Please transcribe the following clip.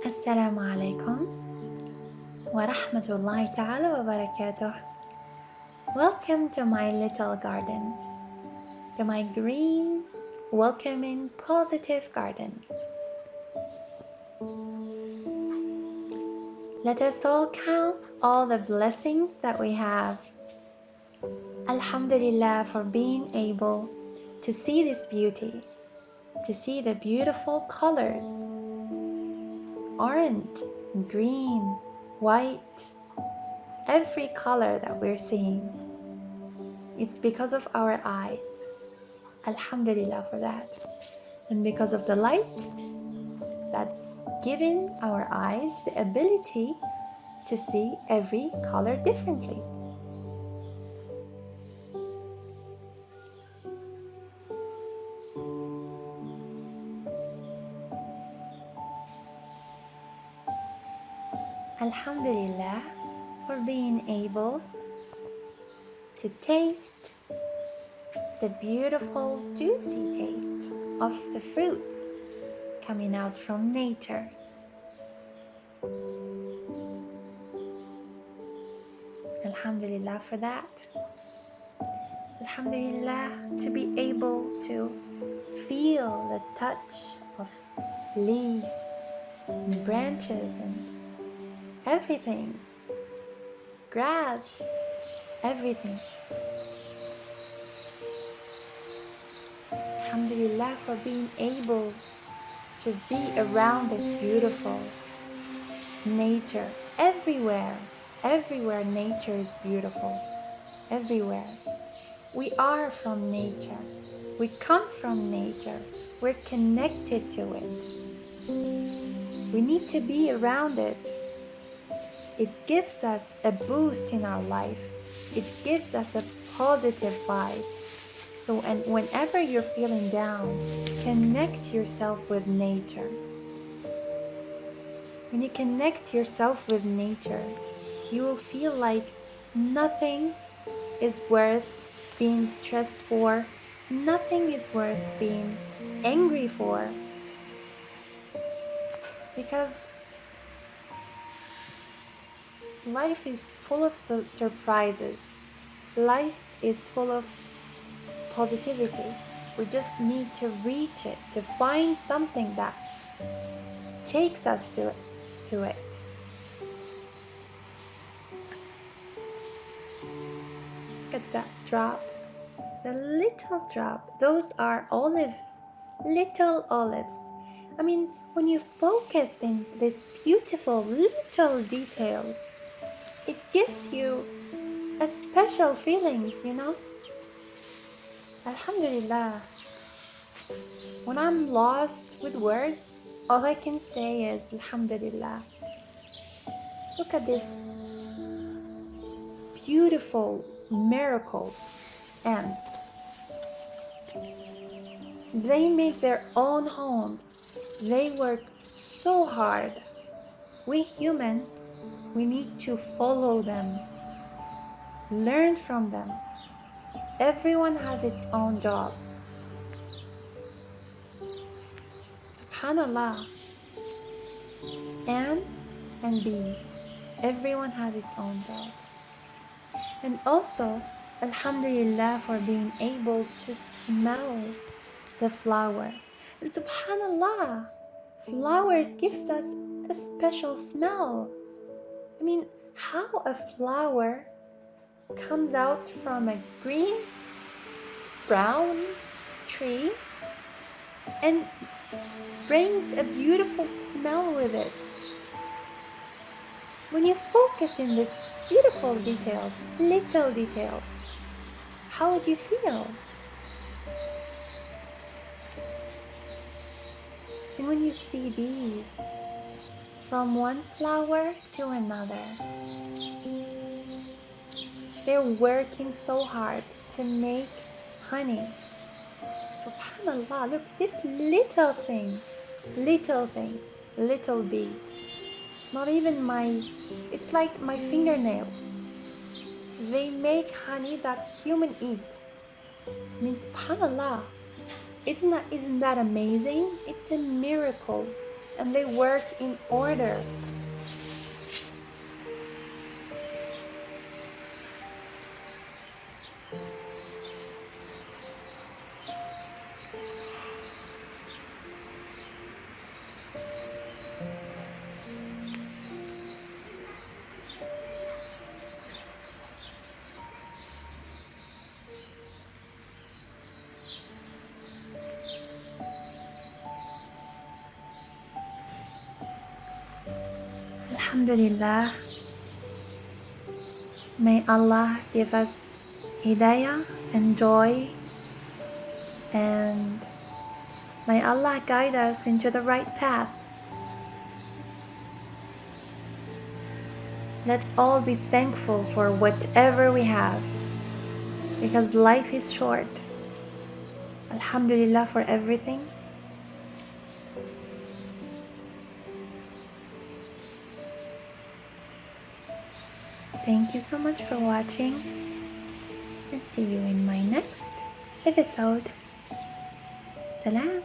السلام عليكم ورحمة الله تعالى وبركاته. Welcome to my little garden, to my green, welcoming, positive garden. Let us all count all the blessings that we have. Alhamdulillah for being able to see this beauty, to see the beautiful colors, orange, green, white, every color that we're seeing is because of our eyes. Alhamdulillah for that. And because of the light that's given our eyes the ability to see every color differently. Alhamdulillah for being able to taste the beautiful juicy taste of the fruits coming out from nature. Alhamdulillah for that. Alhamdulillah to be able to feel the touch of leaves and branches and everything, grass, everything. Alhamdulillah for being able to be around this beautiful nature. Everywhere nature is beautiful. Everywhere. We are from nature. We come from nature. We're connected to it. We need to be around it. It gives us a boost in our life. It gives us a positive vibe. So, and whenever you're feeling down, connect yourself with nature. When you connect yourself with nature, you will feel like nothing is worth being stressed for. Nothing is worth being angry for. Because life is full of surprises. Life is full of positivity. We just need to reach it, to find something that takes us to it. Look at that drop, the little drop. Those are olives, little olives. I mean, when you focus in these beautiful little details, it gives you a special feelings, you know? Alhamdulillah. When I'm lost with words, all I can say is Alhamdulillah. Look at this beautiful miracle ants. They make their own homes. They work so hard. We human, we need to follow them, learn from them. Everyone has its own job. Subhanallah. Ants and bees. Everyone has its own job. And also, Alhamdulillah for being able to smell the flower. And Subhanallah, flowers gives us a special smell. I mean, how a flower comes out from a green, brown tree and brings a beautiful smell with it. When you focus in these beautiful details, little details, how would you feel? And when you see bees from one flower to another, they're working so hard to make honey. Subhanallah, look, this little thing, little bee. Not even it's like my fingernail. They make honey that human eat. I mean, subhanallah, isn't that amazing? It's a miracle. and they work in order. Alhamdulillah. May Allah give us hidayah and joy, and may Allah guide us into the right path. Let's all be thankful for whatever we have, because life is short. Alhamdulillah for everything. Thank you so much for watching, and see you in my next episode. Salam.